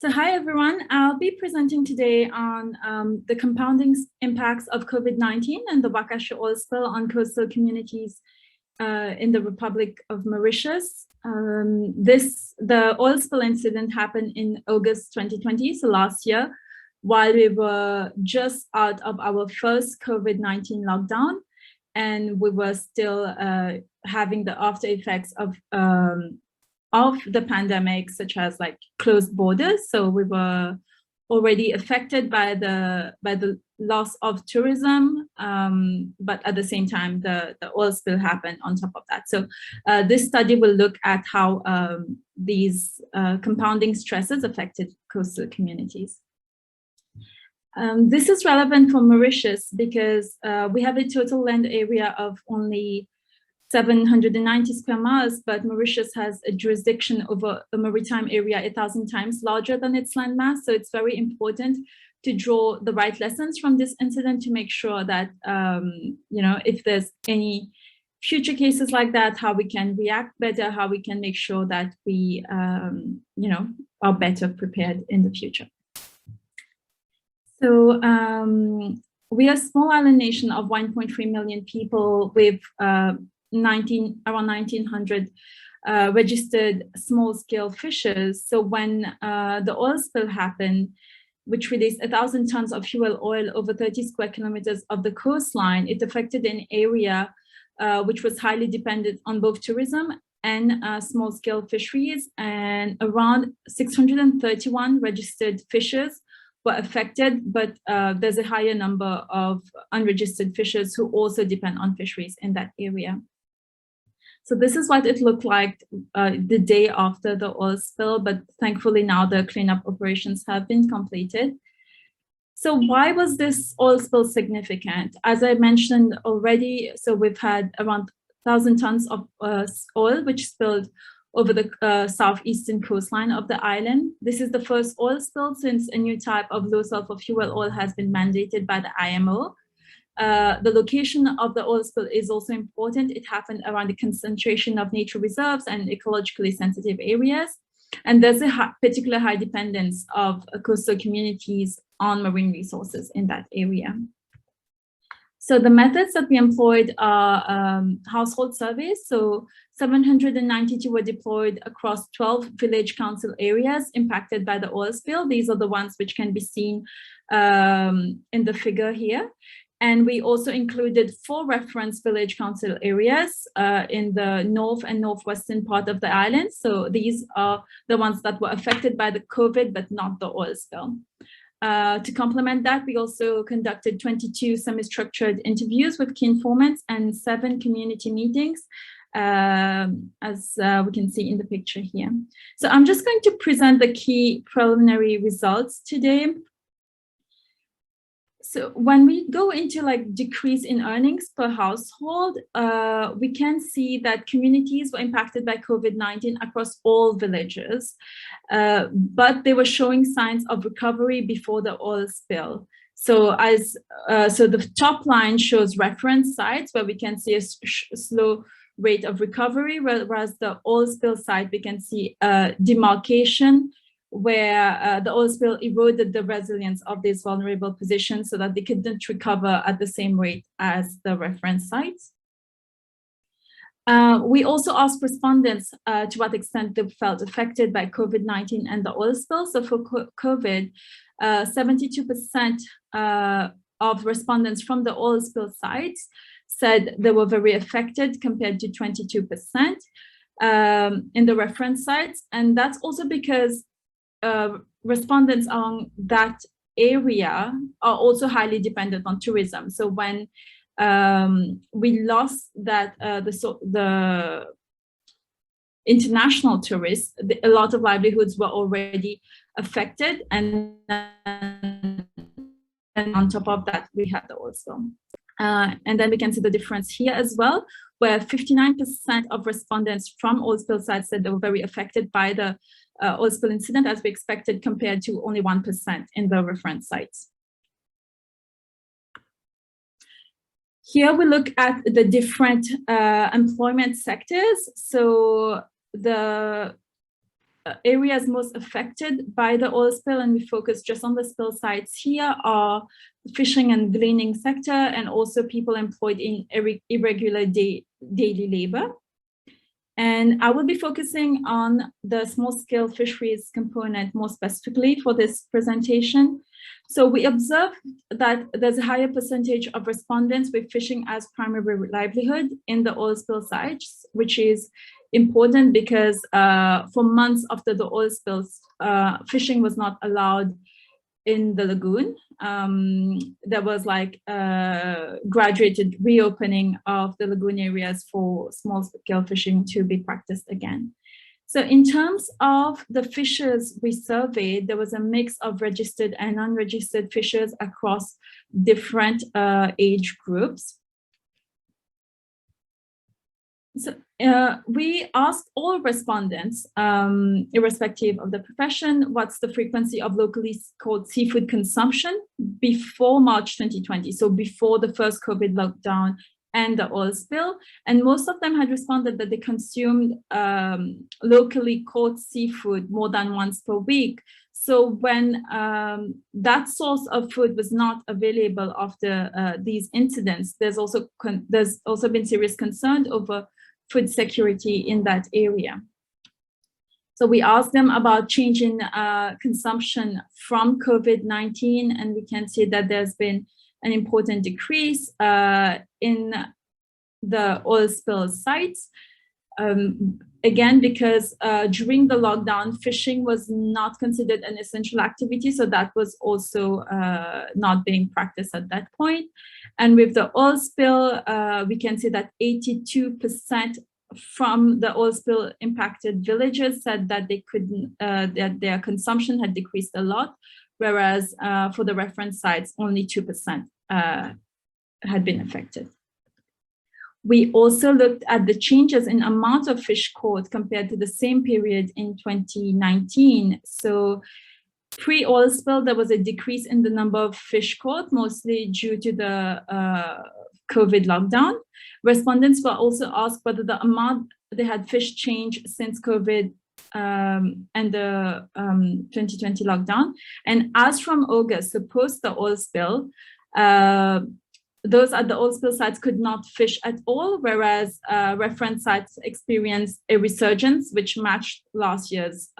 So hi everyone, I'll be presenting today on the compounding impacts of COVID-19 and the Wakasha oil spill on coastal communities in the Republic of Mauritius. The oil spill incident happened in August 2020, so last year, while we were just out of our first COVID-19 lockdown, and we were still having the after effects of the pandemic, such as like closed borders. So we were already affected by the loss of tourism, but at the same time, the oil spill happened on top of that. So this study will look at how these compounding stresses affected coastal communities. This is relevant for Mauritius because we have a total land area of only 790 square miles, but Mauritius has a jurisdiction over a maritime area 1,000 times larger than its landmass. So it's very important to draw the right lessons from this incident to make sure that, if there's any future cases like that, how we can react better, how we can make sure that we, are better prepared in the future. So we are a small island nation of 1.3 million people with around 1,900 registered small-scale fishers. So when the oil spill happened, which released 1,000 tons of fuel oil over 30 square kilometers of the coastline, it affected an area which was highly dependent on both tourism and small-scale fisheries, and around 631 registered fishers were affected, but there's a higher number of unregistered fishers who also depend on fisheries in that area. So this is what it looked like the day after the oil spill, but thankfully now the cleanup operations have been completed. So why was this oil spill significant? As I mentioned already, so we've had around 1,000 tons of oil which spilled over the southeastern coastline of the island. This is the first oil spill since a new type of low sulfur fuel oil has been mandated by the IMO. The location of the oil spill is also important. It happened around the concentration of nature reserves and ecologically sensitive areas. And there's a particular high dependence of coastal communities on marine resources in that area. So the methods that we employed are household surveys. So 792 were deployed across 12 village council areas impacted by the oil spill. These are the ones which can be seen in the figure here. And we also included 4 reference village council areas in the north and northwestern part of the island. So these are the ones that were affected by the COVID, but not the oil spill. To complement that, we also conducted 22 semi-structured interviews with key informants and 7 community meetings, as we can see in the picture here. So I'm just going to present the key preliminary results today. So when we go into like decrease in earnings per household, we can see that communities were impacted by COVID-19 across all villages, but they were showing signs of recovery before the oil spill. So so the top line shows reference sites where we can see a slow rate of recovery, whereas the oil spill site, we can see a demarcation where the oil spill eroded the resilience of these vulnerable positions so that they couldn't recover at the same rate as the reference sites. We also asked respondents to what extent they felt affected by COVID-19 and the oil spill. So for COVID, 72% of respondents from the oil spill sites said they were very affected compared to 22% in the reference sites. And that's also because respondents on that area are also highly dependent on tourism. So when we lost that the international tourists, a lot of livelihoods were already affected, and on top of that we had the oil spill. And then we can see the difference here as well, where 59% of respondents from oil spill sites said they were very affected by the oil spill incident, as we expected, compared to only 1% in the reference sites. Here we look at the different employment sectors. So the areas most affected by the oil spill, and we focus just on the spill sites here, are fishing and gleaning sector, and also people employed in irregular daily labor. And I will be focusing on the small-scale fisheries component more specifically for this presentation. So we observed that there's a higher percentage of respondents with fishing as primary livelihood in the oil spill sites, which is important because for months after the oil spills, fishing was not allowed in the lagoon. There was like graduated reopening of the lagoon areas for small-scale fishing to be practiced again. So in terms of the fishers we surveyed, there was a mix of registered and unregistered fishers across different age groups. So we asked all respondents, irrespective of the profession, what's the frequency of locally caught seafood consumption before March 2020, so before the first COVID lockdown and the oil spill. And most of them had responded that they consumed locally caught seafood more than once per week. So when that source of food was not available after these incidents, there's also been serious concern over food security in that area. So we asked them about change in consumption from COVID-19, and we can see that there's been an important decrease in the oil spill sites. Again, because during the lockdown, fishing was not considered an essential activity, so that was also not being practiced at that point. And with the oil spill, we can see that 82% from the oil spill impacted villages said that they couldn't, that their consumption had decreased a lot, whereas for the reference sites, only 2% had been affected. We also looked at the changes in amount of fish caught compared to the same period in 2019. So pre-oil spill, there was a decrease in the number of fish caught, mostly due to the COVID lockdown. Respondents were also asked whether the amount they had fished changed since COVID and the 2020 lockdown. And as from August, so post the oil spill, those at the oil spill sites could not fish at all, whereas reference sites experienced a resurgence which matched last year's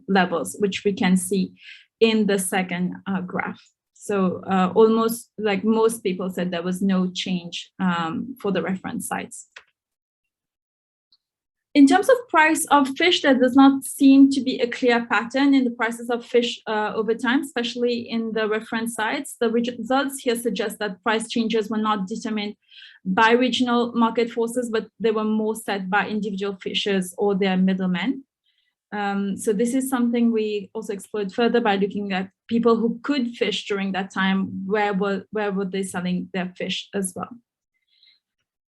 levels, which we can see in the second graph. So almost like most people said there was no change for the reference sites. In terms of price of fish, there does not seem to be a clear pattern in the prices of fish over time, especially in the reference sites. The results here suggest that price changes were not determined by regional market forces, but they were more set by individual fishers or their middlemen. So this is something we also explored further by looking at people who could fish during that time. Where were they selling their fish as well?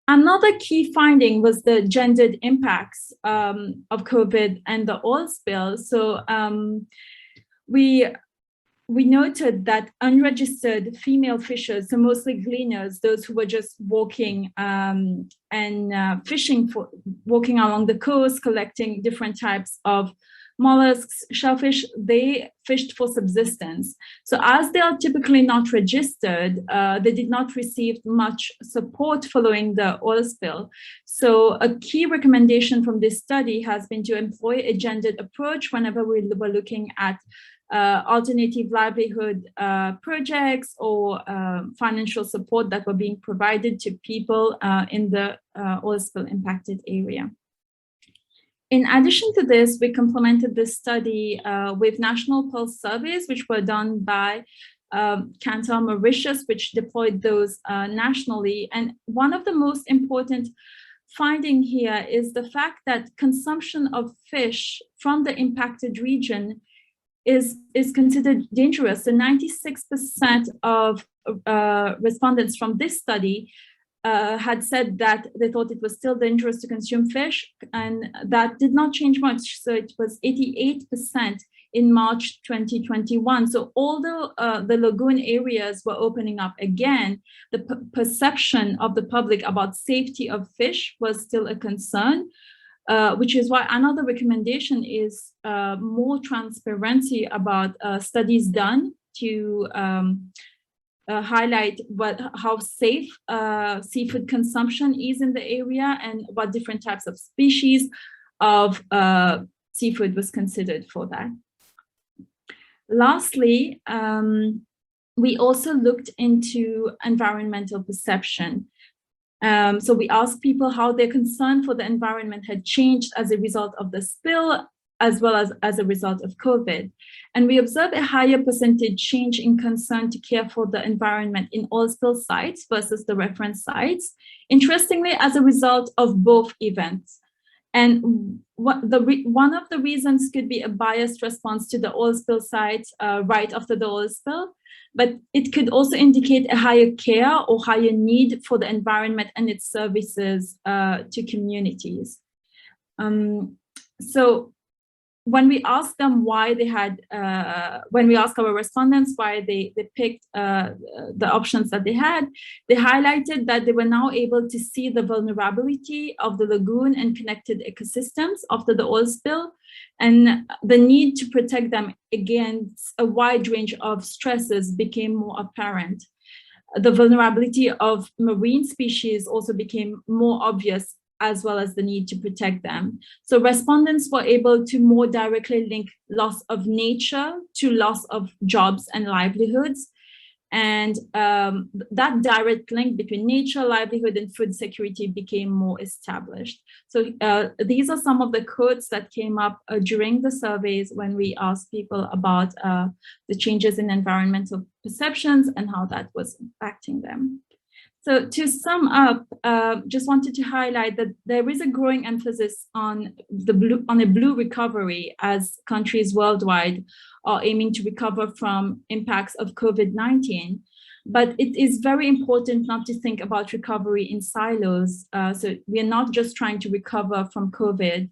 Another key finding was the gendered impacts of COVID and the oil spill. So we noted that unregistered female fishers, so mostly gleaners, those who were just walking and fishing, walking along the coast, collecting different types of mollusks, shellfish, they fished for subsistence. So as they are typically not registered, they did not receive much support following the oil spill. So a key recommendation from this study has been to employ a gendered approach whenever we were looking at alternative livelihood projects or financial support that were being provided to people in the oil spill impacted area. In addition to this, we complemented this study with national pulse surveys, which were done by Cantor Mauritius, which deployed those nationally. And one of the most important finding here is the fact that consumption of fish from the impacted region is considered dangerous. So 96% of respondents from this study had said that they thought it was still dangerous to consume fish, and that did not change much. So it was 88% in March 2021. So although the lagoon areas were opening up again, the perception of the public about safety of fish was still a concern. which is why another recommendation is more transparency about studies done to highlight how safe seafood consumption is in the area and what different types of species of seafood was considered for that. Lastly, we also looked into environmental perception. So we asked people how their concern for the environment had changed as a result of the spill, as well as a result of COVID. And we observed a higher percentage change in concern to care for the environment in oil spill sites versus the reference sites, interestingly, as a result of both events. And one of the reasons could be a biased response to the oil spill site right after the oil spill, but it could also indicate a higher care or higher need for the environment and its services to communities. So when we asked them why they had, when we asked our respondents why they picked the options that they highlighted that they were now able to see the vulnerability of the lagoon and connected ecosystems after the oil spill, and the need to protect them against a wide range of stresses became more apparent. The vulnerability of marine species also became more obvious, as well as the need to protect them. So respondents were able to more directly link loss of nature to loss of jobs and livelihoods. And that direct link between nature, livelihood, and food security became more established. So these are some of the quotes that came up during the surveys when we asked people about the changes in environmental perceptions and how that was impacting them. So to sum up, just wanted to highlight that there is a growing emphasis on a blue recovery as countries worldwide are aiming to recover from impacts of COVID-19. But it is very important not to think about recovery in silos. So we are not just trying to recover from COVID.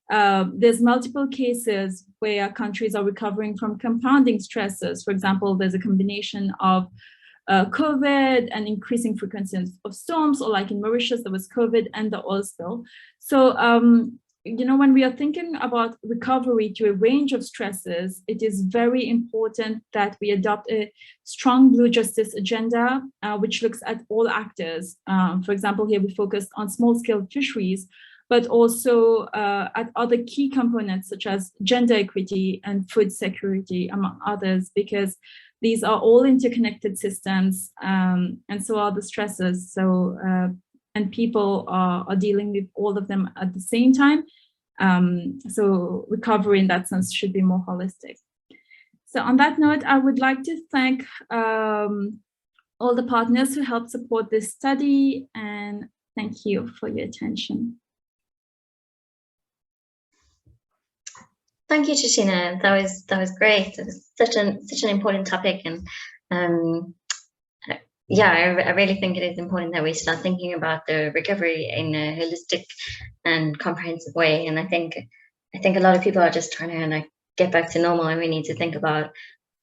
There's multiple cases where countries are recovering from compounding stresses. For example, there's a combination of COVID and increasing frequency of storms, or like in Mauritius, there was COVID and the oil spill. So, you know, when we are thinking about recovery to a range of stresses, it is very important that we adopt a strong blue justice agenda, which looks at all actors. For example, here we focused on small-scale fisheries, but also at other key components such as gender equity and food security, among others, because these are all interconnected systems, and so are the stresses. So, and people are dealing with all of them at the same time. So recovery in that sense should be more holistic. So on that note, I would like to thank all the partners who helped support this study, and thank you for your attention. Thank you, Josheena. That was great. It was such an important topic, and yeah, I really think it is important that we start thinking about the recovery in a holistic and comprehensive way. And I think a lot of people are just trying to like get back to normal, and we need to think about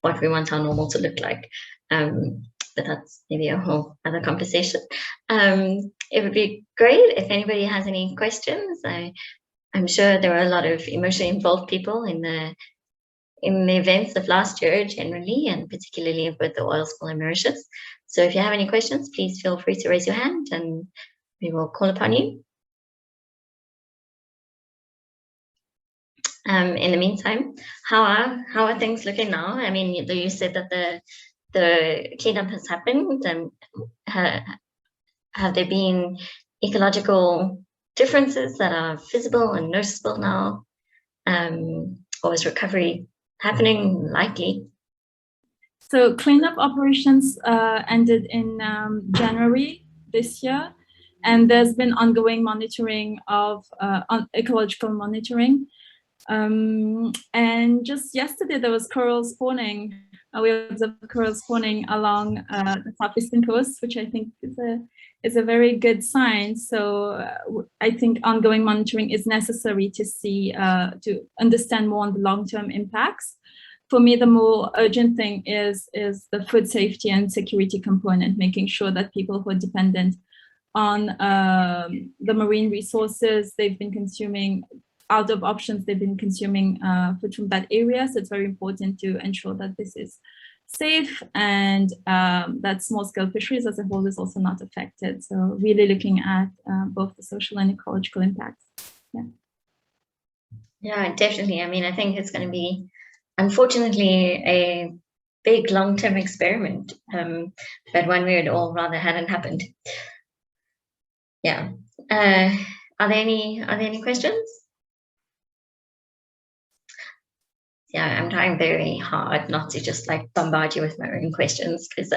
what we want our normal to look like. But that's maybe a whole other conversation. It would be great if anybody has any questions. I'm sure there were a lot of emotionally involved people in the events of last year generally, and particularly with the oil spill in Mauritius. So if you have any questions, please feel free to raise your hand and we will call upon you. In the meantime, how are things looking now? I mean, you said that the cleanup has happened, and have there been ecological differences that are visible and noticeable now? Or is recovery happening likely? So cleanup operations ended in January this year, and there's been ongoing monitoring of ecological monitoring. And just yesterday there was coral spawning. We observed coral spawning along the southeastern coast, which I think is a very good sign. So I think ongoing monitoring is necessary to see, to understand more on the long-term impacts. For me, the more urgent thing is the food safety and security component, making sure that people who are dependent on the marine resources. They've been consuming, out of options, they've been consuming food from that area. So it's very important to ensure that this is safe and that small-scale fisheries as a whole is also not affected. So really looking at both the social and ecological impacts. Yeah. Yeah, definitely. I mean, I think it's going to be, unfortunately, a big long-term experiment, but one we would all rather hadn't happened. Yeah. Are there any questions? Yeah, I'm trying very hard not to just like bombard you with my own questions, because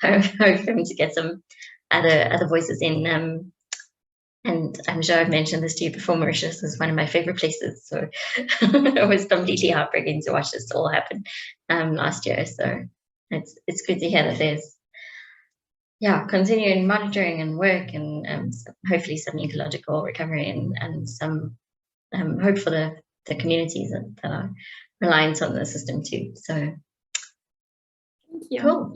I'm hoping to get some other voices in. And I'm sure I've mentioned this to you before, Mauritius is one of my favorite places. So it was completely heartbreaking to watch this all happen last year. So it's good to hear that there's continuing monitoring and work, and hopefully some ecological recovery and some hope for the communities that are reliant on the system too. So Thank you. cool.